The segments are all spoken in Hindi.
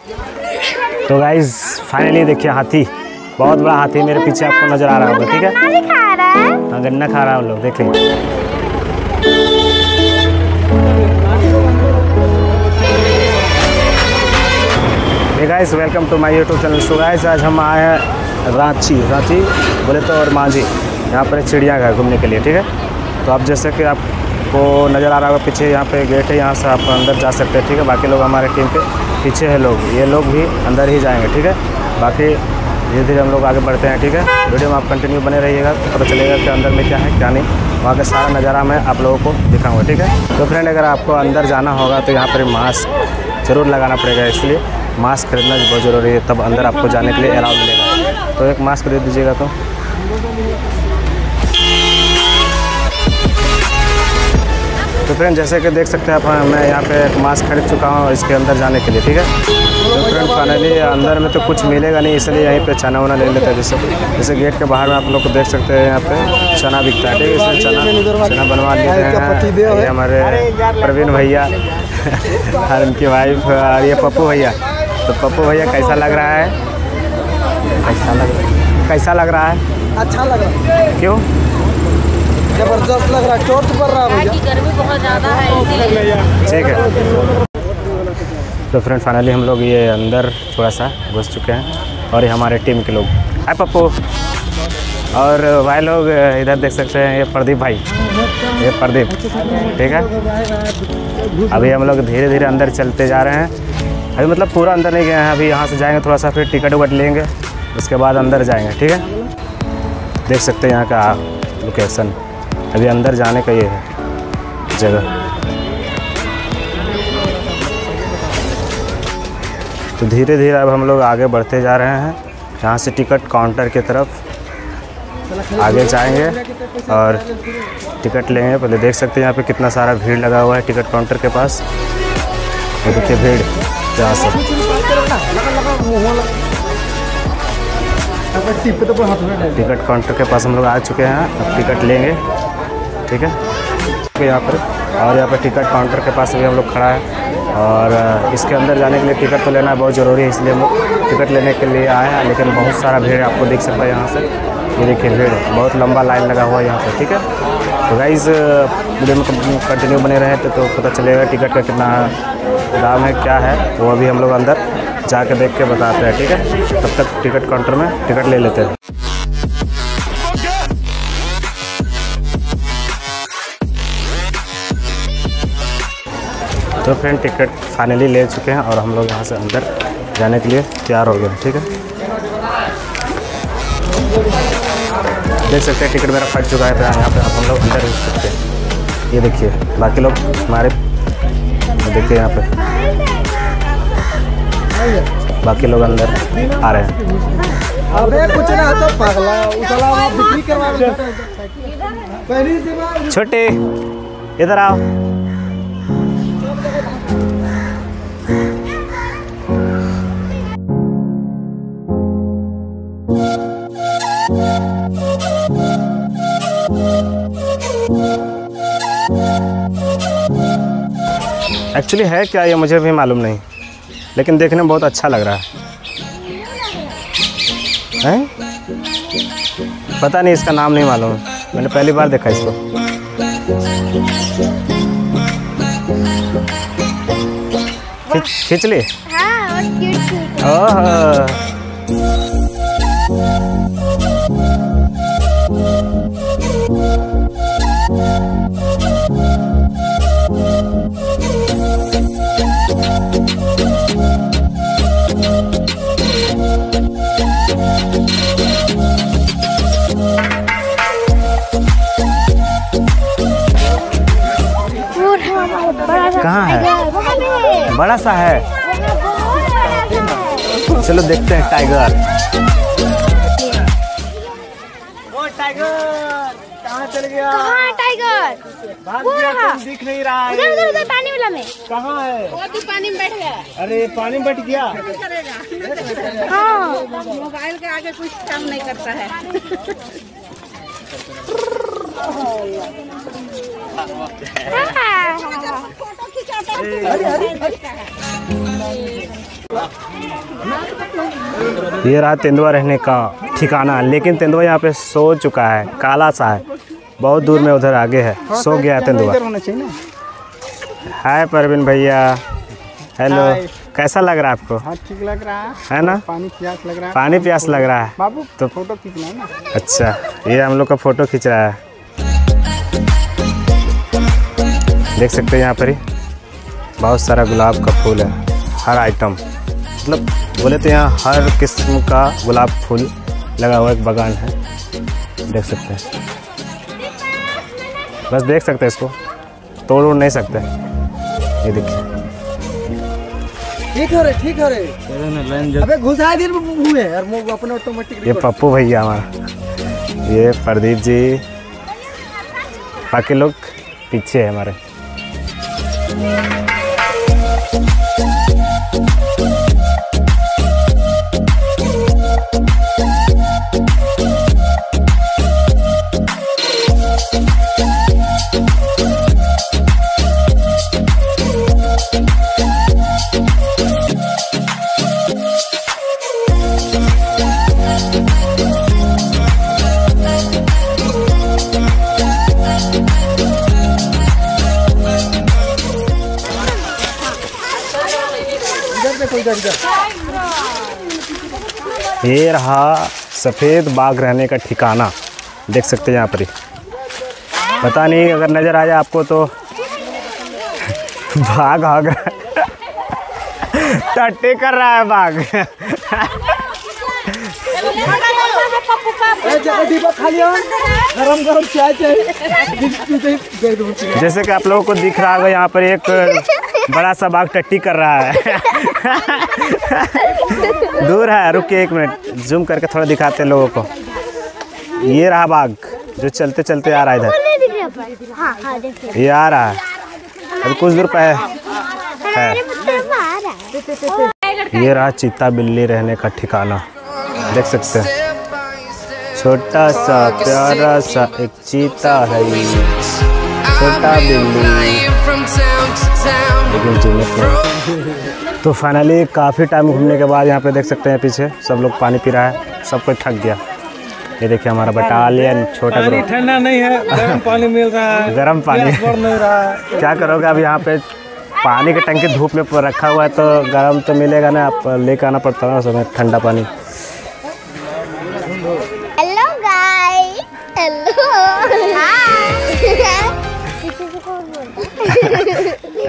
तो गाइज फाइनली देखिए हाथी, बहुत बड़ा हाथी मेरे पीछे आपको नजर आ रहा होगा। ठीक है, हाँ गन्ना खा रहा है हम लोग, देख लीजिए। Hey guys, welcome to my YouTube channel. So guys, आज हम आए हैं रांची बोले तो और मांझी, यहाँ पर चिड़ियाघर घूमने के लिए। ठीक है, तो आप जैसे कि आपको नज़र आ रहा होगा पीछे, यहाँ पे गेट है, यहाँ से आप अंदर जा सकते हैं। ठीक है, बाकी लोग हमारे टीम के पीछे है लोग, ये लोग भी अंदर ही जाएंगे। ठीक है, बाकी धीरे धीरे हम लोग आगे बढ़ते हैं। ठीक है, वीडियो में आप कंटिन्यू बने रहिएगा तो पता चलेगा कि अंदर में क्या है क्या नहीं, वहाँ का सारा नज़ारा मैं आप लोगों को दिखाऊंगा। ठीक है, तो फ्रेंड अगर आपको अंदर जाना होगा तो यहाँ पर मास्क ज़रूर लगाना पड़ेगा, इसलिए मास्क खरीदना बहुत ज़रूरी है, तब अंदर आपको जाने के लिए अलाउ मिलेगा। तो एक मास्क खरीद दीजिएगा। तो फ्रेंड जैसे कि देख सकते हैं आप, मैं यहाँ पे एक मास्क खरीद चुका हूँ इसके अंदर जाने के लिए। ठीक है, तो फ्रेंड फाइनली अंदर में तो कुछ मिलेगा नहीं, इसलिए यहीं पे चना वना ले लेते हैं। जैसे गेट के बाहर में आप लोग को देख सकते हैं, यहाँ पे चना बिकता है। ठीक है, इसलिए चना बनवा लेते हैं। ये हमारे प्रवीण भैया और उनकी वाइफ और ये पप्पू भैया। तो पप्पू भैया कैसा लग रहा है? कैसा लग रहा है? अच्छा लग रहा है। क्यों? जबरदस्त लग रहा है, चोट पड़ रहा है, गर्मी बहुत ज़्यादा है। ठीक है, तो फ्रेंड फाइनली हम लोग ये अंदर थोड़ा सा घुस चुके हैं और ये हमारे टीम के लोग। हाय पप्पू, और भाई लोग इधर देख सकते हैं, ये प्रदीप भाई, ये प्रदीप। ठीक है, अभी हम लोग धीरे धीरे अंदर चलते जा रहे हैं। अभी मतलब पूरा अंदर नहीं गए हैं, अभी यहाँ से जाएंगे थोड़ा सा, फिर टिकट उकट लेंगे, उसके बाद अंदर जाएंगे। ठीक है, देख सकते हैं यहाँ का लोकेशन, अभी अंदर जाने का ये है जगह। तो धीरे धीरे अब हम लोग आगे बढ़ते जा रहे हैं, यहाँ से टिकट काउंटर की तरफ आगे जाएंगे और टिकट लेंगे। पहले देख सकते हैं यहाँ पे कितना सारा भीड़ लगा हुआ है टिकट काउंटर के पास। ये देखिए भीड़ यहाँ से। टिकट काउंटर के पास हम लोग आ चुके हैं, अब टिकट लेंगे। ठीक है, यहाँ पर, और यहाँ पर टिकट काउंटर के पास भी हम लोग खड़ा है, और इसके अंदर जाने के लिए टिकट तो लेना बहुत ज़रूरी है, इसलिए हम लोग टिकट लेने के लिए आए हैं। लेकिन बहुत सारा भीड़ आपको दिख सकता है यहाँ से, ये देखिए भीड़, बहुत लंबा लाइन लगा हुआ है यहाँ पर। ठीक है, तो गाइस वीडियो में कंटिन्यू बने रहे तो पता चलेगा टिकट का कितना दाम है, क्या है, वो अभी हम लोग अंदर जाके देख के बताते हैं। ठीक है, तब तक टिकट काउंटर में टिकट ले लेते हैं। तो फ्रेंड टिकट फाइनली ले चुके हैं और हम लोग यहाँ से अंदर जाने के लिए तैयार हो गए। ठीक है, देख सकते हैं टिकट मेरा फट चुका है, तो यहाँ पे हम लोग अंदर घुस सकते हैं। ये देखिए बाकी लोग हमारे, देखिए यहाँ पे बाकी लोग अंदर आ रहे हैं। अबे कुछ ना तो पागला उतला बिक्री करवा। छोटे इधर आओ। एक्चुअली है क्या ये मुझे भी मालूम नहीं, लेकिन देखने में बहुत अच्छा लग रहा है। पता नहीं, इसका नाम नहीं मालूम, मैंने पहली बार देखा इसको। खींच ली। ओह, कहाँ है? बड़ा सा है, चलो देखते हैं। टाइगर, वो टाइगर कहाँ चल गया? कहाँ टाइगर? वो रहा, दिख नहीं रहा है। उधर उधर उधर पानी वाला में। कहाँ है? वो तो पानी में बैठ गया। अरे पानी में बैठ गया। हाँ, मोबाइल के आगे कुछ काम नहीं करता है। फोटो खिंचाता है। ये रहा तेंदुआ रहने का ठिकाना, लेकिन तेंदुआ यहाँ पे सो चुका है, काला सा है, बहुत दूर में उधर आगे है, सो गया है तेंदुआ। हाय परवीन भैया, हेलो, कैसा लग रहा है आपको? हाँ ठीक लग रहा है ना? पानी प्यास लग रहा है। पानी प्यास लग रहा है बाबू तो फोटो खींचना है ना। अच्छा, ये हम लोग का फोटो खींच रहा है, देख सकते हैं यहाँ पर ही बहुत सारा गुलाब का फूल है, हर आइटम, मतलब बोले तो यहाँ हर किस्म का गुलाब फूल लगा हुआ एक बागान है, देख सकते हैं। बस देख सकते हैं, इसको तोड़ नहीं सकते। ये देखिए, ठीक है रे, ठीक है रे। अबे घुसा दिल हुए यार, वो अपने ऑटोमेटिक। ये पप्पू भैया हमारा, ये प्रदीप जी, बाकी लोग पीछे है हमारे। ये रहा सफ़ेद बाघ रहने का ठिकाना, देख सकते हैं यहाँ पर ही। पता नहीं अगर नज़र आ जाए आपको तो बाघ आ गया, टट्टी कर रहा है बाघ। गरम गरम चाय चाहिए। जैसे कि आप लोगों को दिख रहा होगा, यहाँ पर एक बड़ा सा बाघ टट्टी कर रहा है। दूर है, रुकिए एक मिनट, जूम करके थोड़ा दिखाते हैं लोगों को। ये रहा बाघ जो चलते चलते आ रहा है इधर, ये आ रहा है, अभी कुछ दूर पे है। ये रहा चीता बिल्ली रहने का ठिकाना, देख सकते हैं। छोटा सा प्यारा सा एक चीता है, छोटा बिल्ली, तो फाइनली काफ़ी टाइम घूमने के बाद यहाँ पे देख सकते हैं पीछे सब लोग पानी पी रहा है, सब कोई थक गया। ये देखिए हमारा बटालियन छोटा ग्रुप। ठंडा नहीं है, गर्म पानी मिल रहा है, गर्म पानी नहीं रहा है। क्या करोगे अब, यहाँ पे पानी की टंकी धूप में रखा हुआ है तो गर्म तो मिलेगा ना, आप लेकर आना पड़ता है ना उसमें ठंडा पानी। हेलो गाइस, हेलो,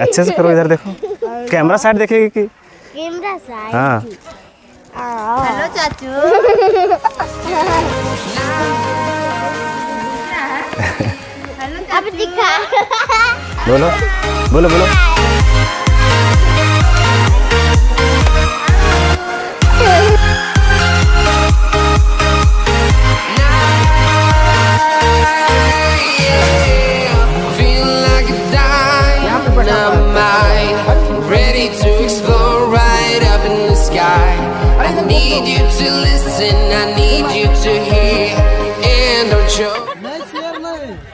अच्छे से करो, इधर देखो, कैमरा साइड देखेगी कि कैमरा साइड। हाँ, हेलो चाचू। अब दिखा। बोलो बोलो बोलो। Need you to listen, I need you to hear, and don't show.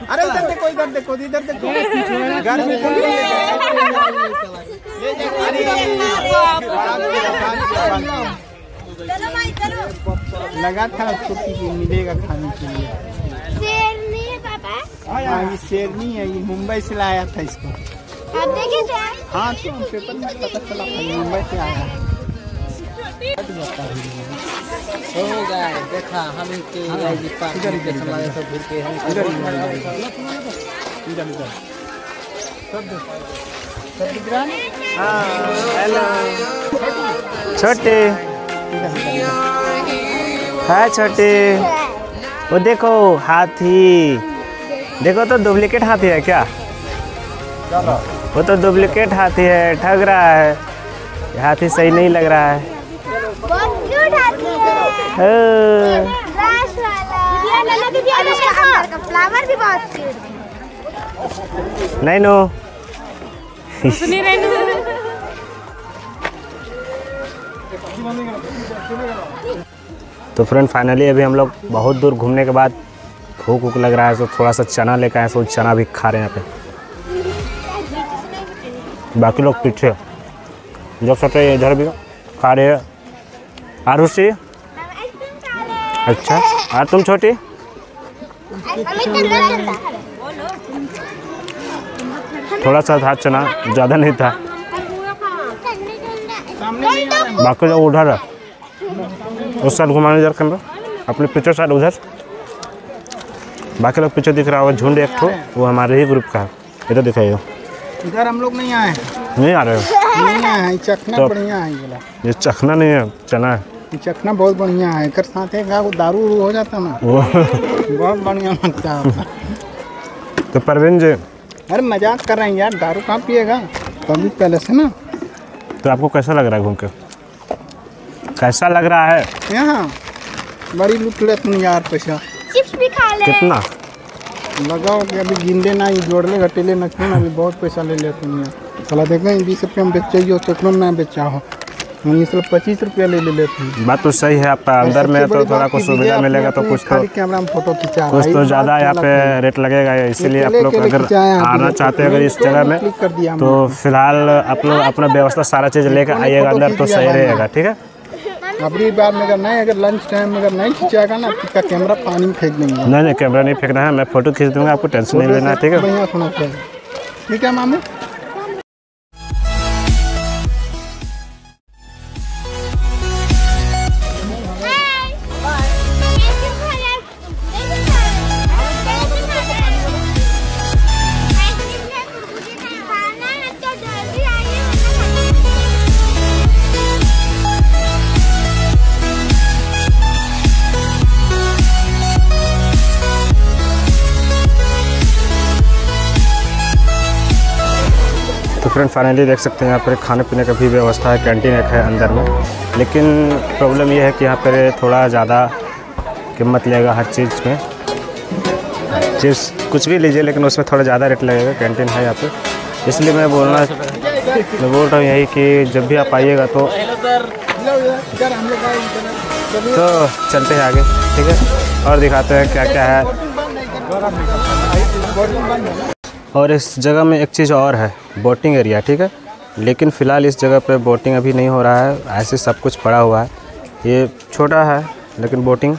अरे इधर देखो, इधर देखो, इधर देखो, घर में लगा था छुट्टी की मिलेगा खाने के लिए। शेरनी है पापा? हाँ ये शेरनी है, ये मुंबई से लाया था इसको। आप देखे थे? हाँ तो पेपर में पता चला था, मुंबई से आया है। देखा हम छोटे, हाय छोटे, वो देखो हाथी, देखो तो डुप्लीकेट हाथी है क्या? वो तो डुप्लीकेट हाथी है, ठग रहा है, हाथी सही नहीं लग रहा है। बहुत क्यूट हाथी है। रास वाला। इसका अंदर का फ्लावर भी बहुत क्यूट है। नहीं नो। सुनी रेनू। तो फ्रेंड फाइनली अभी हम लोग बहुत दूर घूमने के बाद भूख भूख लग रहा है, तो थोड़ा सा चना लेकर आए, तो चना भी खा रहे हैं यहाँ पे, बाकी लोग पीछे। देख सकते हैं इधर भी खा रहे हैं। आरुषि, अच्छा, और तुम छोटी? थोड़ा सा था चना, ज़्यादा नहीं था। बाकी लोग उधर है, उस साइड घुमाने इधर कैमरा, अपने पीछे साइड उधर। बाकी लोग पीछे दिख रहा होगा, झुंड एक ठो, वो हमारे ही ग्रुप का है। इधर दिखाइए। इधर हम लोग नहीं आए, नहीं आ रहे हो? नहीं आए हैं। चखना तो बढ़िया है ये वाला। ये चखना नहीं है, चना है। ये चखना बहुत बढ़िया है। एक साथ एक वो दारू हो जाता ना, वो बहुत बढ़िया लगता है। तो परवीन जी, अरे मजाक कर रहे हैं यार, दारू कहाँ पिएगा पब्लिक पैलेस है ना। तो आपको कैसा लग रहा है घूम के? कैसा लग रहा है? यहाँ बड़ी लूट ले तुम यार पैसा। चिप्स भी खा ले। कितना लगाओ कि अभी गिनले ना, जोड़ले घटेले न क्यों ना, अभी बहुत पैसा ले ले तुम यार। चला देखें 20 रुपये में बेचिए तो क्यों ना बेचा हो। ये सब 25 रुपया ले लेते हैं। बात तो सही है आपका। अंदर में तो थोड़ा कुछ सुविधा मिलेगा तो कुछ तो कैमरा में फोटो खिंचा, कुछ तो ज़्यादा यहाँ पे रेट लगेगा। इसीलिए आप लोग अगर आना चाहते हैं अगर इस जगह में, तो फिलहाल आप लोग अपना व्यवस्था सारा चीज़ लेकर आइएगा अंदर, तो सही रहेगा। ठीक है, अगली बार में अगर नहीं, अगर लंच टाइम में अगर नहीं खिंचाएगा ना, आपका कैमरा पानी में फेंक देंगे। नहीं कैमरा नहीं फेंकना है, मैं फ़ोटो खींच दूँगा, आपको टेंशन नहीं लेना है। ठीक है, बढ़िया होना चाहिए। ठीक है मामू। तो फ्रेंड फाइनली देख सकते हैं यहाँ पर खाने पीने का भी व्यवस्था है, कैंटीन एक है अंदर में। लेकिन प्रॉब्लम ये है कि यहाँ पर थोड़ा ज़्यादा कीमत लेगा हर चीज़ में। चिप्स कुछ भी लीजिए लेकिन उसमें थोड़ा ज़्यादा रेट लगेगा। कैंटीन है यहाँ पे, इसलिए मैं बोल रहा हूँ यही कि जब भी आप आइएगा तो चलते हैं आगे। ठीक है, और दिखाते हैं क्या क्या है। और इस जगह में एक चीज़ और है, बोटिंग एरिया। ठीक है, लेकिन फ़िलहाल इस जगह पे बोटिंग अभी नहीं हो रहा है, ऐसे सब कुछ पड़ा हुआ है। ये छोटा है लेकिन बोटिंग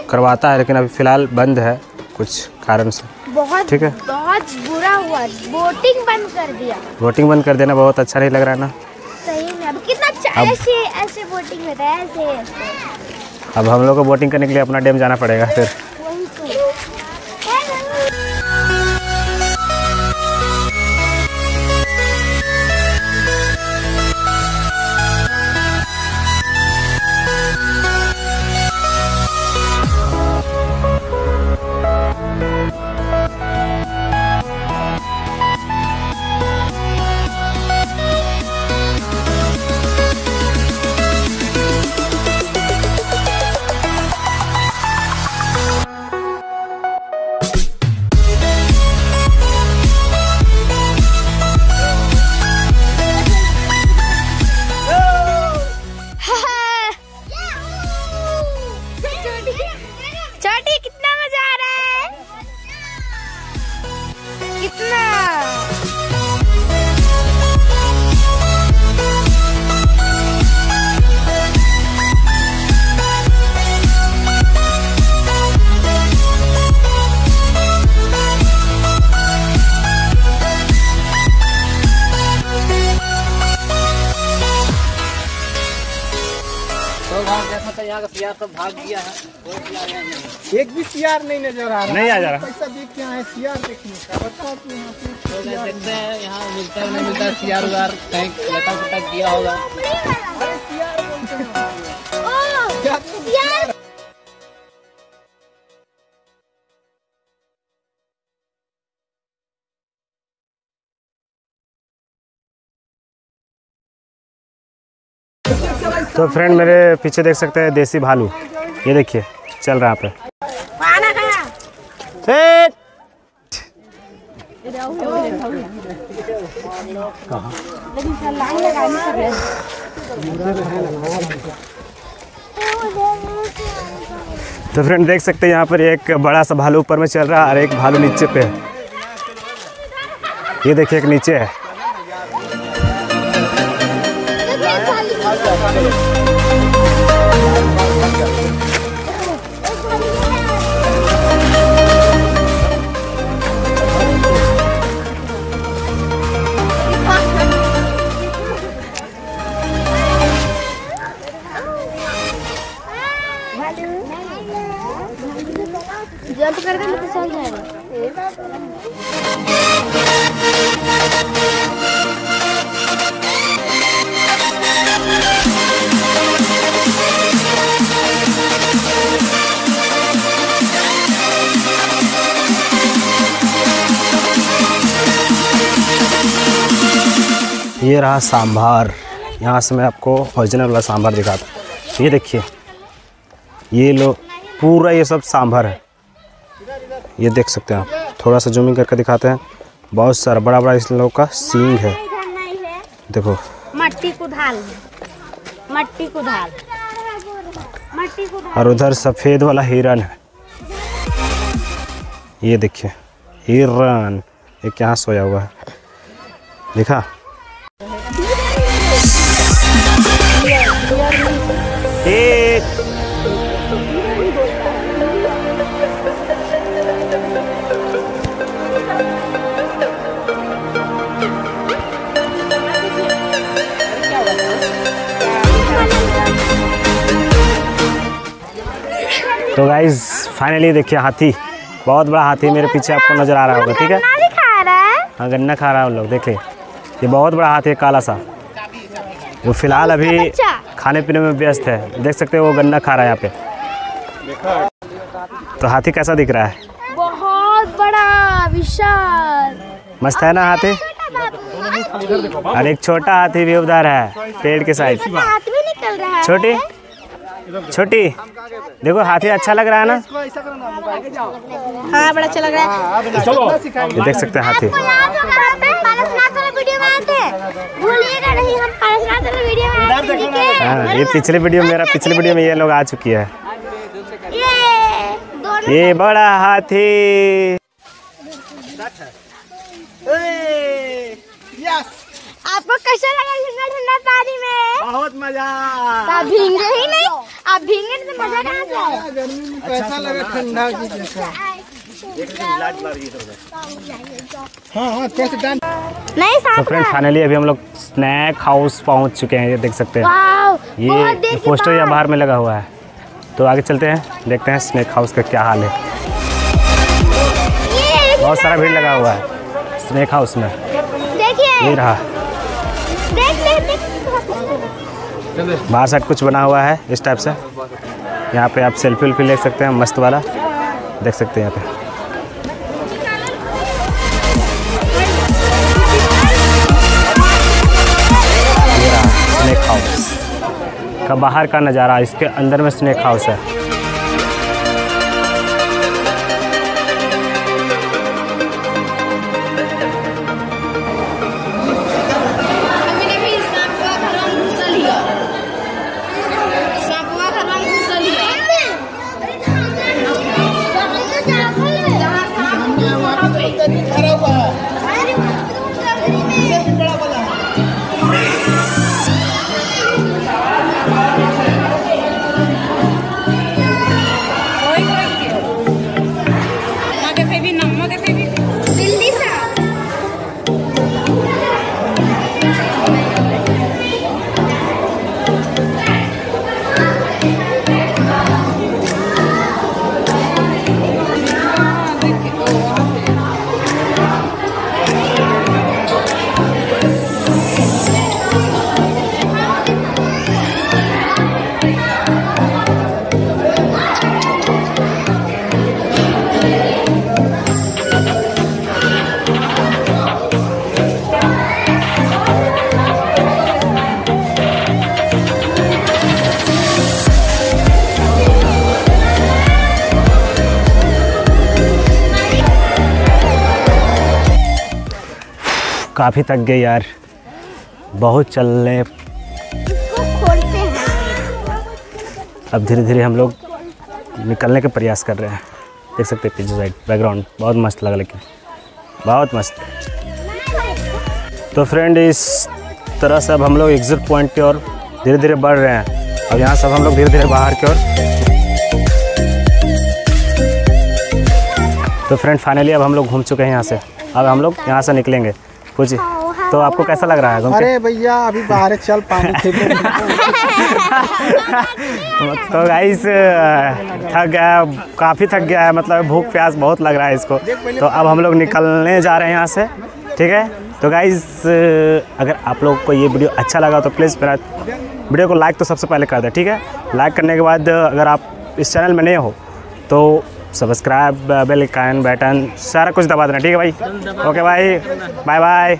करवाता है, लेकिन अभी फ़िलहाल बंद है कुछ कारण से। बहुत ठीक है, बहुत बुरा हुआ, बोटिंग बंद कर दिया। बोटिंग बंद कर देना बहुत अच्छा नहीं लग रहा है ना। सही में अब कितना अच्छा ऐसे ऐसे बोटिंग होता है ऐसे। अब हम लोग को बोटिंग करने के लिए अपना डैम जाना पड़ेगा फिर। छोटी कितना मजा आ रहा है, कितना। यहाँ का सियार सब भाग गया है, कोई सियार यहाँ नहीं। एक भी सियार नहीं नजर आ रहा। नहीं आ जा रहा। पैसा देख के आए सियार देखने का, बताओ तो यहाँ पे देखते हैं यहाँ मिलता है नहीं मिलता है। सियार उगार कहीं लटा फटा किया होगा। तो फ्रेंड मेरे पीछे देख सकते हैं देसी भालू, ये देखिए चल रहा है यहाँ पे। तो फ्रेंड देख सकते हैं यहाँ पर एक बड़ा सा भालू ऊपर में चल रहा है और एक भालू नीचे पे है। ये देखिए एक नीचे है। जंप कर दे तो चल जाएगा। ये रहा सांभर। यहाँ से मैं आपको ओरिजिनल वाला सांभर दिखाता हूँ। ये देखिए, ये लो पूरा ये सब सांभर है। ये देख सकते हैं आप, थोड़ा सा जूमिंग करके दिखाते हैं। बहुत सारा बड़ा बड़ा इस लोग का सींग है, देखो। मट्टी कुदाल, मट्टी कुदाल, मट्टी कुदाल। और उधर सफ़ेद वाला हिरन है। ये देखिए हिरन, एक यहाँ सोया हुआ है, देखा। तो गाइज फाइनली देखिए हाथी, बहुत बड़ा हाथी मेरे पीछे आपको नज़र आ रहा होगा, ठीक है। गन्ना भी खा रहा है। हाँ गन्ना खा रहा है उन लोग, देखिए ये बहुत बड़ा हाथी है, काला सा। वो फिलहाल अभी खाने पीने में व्यस्त है, देख सकते हो वो गन्ना खा रहा है यहाँ पे। तो हाथी कैसा दिख रहा है? बहुत बड़ा विशाल, मस्त है ना हाथी। और एक छोटा हाथी भी उधर है पेड़ के साइड। हाथ भी निकल रहा है। छोटी छोटी देखो, हाथी अच्छा लग रहा है ना। हाँ बड़ा अच्छा लग रहा है। ये देख सकते हैं हाथी। वीडियो में आते हैं, भूलिएगा नहीं, हम पारसनाथ वाले वीडियो में आते हैं, ठीक है? हाँ ये पिछले वीडियो में ये लोग आ चुकी है। ये दोनों ये बड़ा हाथी। आपको कैसा लगा ठंडा ठंडा पानी में? बहुत मजा। आप भींगे ही नहीं, आप भींगे तो मजा कहाँ से आएगा? गर्मी में कैसा लगा ठंडा की जैसा। हाँ हाँ कैसे डांस नहीं तो साथ फ्रेंड फाइनली अभी हम लोग स्नैक हाउस पहुंच चुके हैं। ये देख सकते हैं, ये पोस्टर यहाँ बाहर में लगा हुआ है। तो आगे चलते हैं, देखते हैं स्नैक हाउस का क्या हाल है। बहुत सारा भीड़ लगा हुआ है स्नैक हाउस में। देखिए, ये रहा देख बाहर साइड कुछ बना हुआ है इस टाइप से। यहाँ पे आप सेल्फी वेल्फी ले सकते हैं, मस्त वाला देख सकते हैं यहाँ पे। ये रहा स्नैक हाउस का बाहर का नज़ारा, इसके अंदर में स्नैक हाउस है। काफ़ी थक गए यार, बहुत चलने। खोलते हैं। अब धीरे धीरे हम लोग निकलने का प्रयास कर रहे हैं। देख सकते हैं पीछे साइड बैकग्राउंड बहुत मस्त लगा, लेकिन बहुत मस्त। तो फ्रेंड इस तरह से अब हम लोग एग्जिट पॉइंट की ओर धीरे धीरे बढ़ रहे हैं। अब यहाँ सब हम लोग धीरे धीरे बाहर की ओर। तो फ्रेंड फाइनली अब हम लोग घूम चुके हैं यहाँ से। अब हम लोग यहाँ से निकलेंगे कुछ। तो आपको कैसा लग रहा है घूम के? अरे भैया अभी बाहर चल पानी खेलते। तो गाइस थक गया, काफ़ी थक गया है, मतलब भूख प्यास बहुत लग रहा है इसको। तो अब हम लोग निकलने जा रहे हैं यहाँ से, ठीक है। तो गाइस अगर आप लोगों को ये वीडियो अच्छा लगा तो प्लीज़ मेरा वीडियो को लाइक तो सबसे पहले कर दें, ठीक है। लाइक करने के बाद अगर आप इस चैनल में नए हो तो सब्सक्राइब, बेल आइकन बटन सारा कुछ दबा देना, ठीक है भाई। ओके भाई, बाय बाय।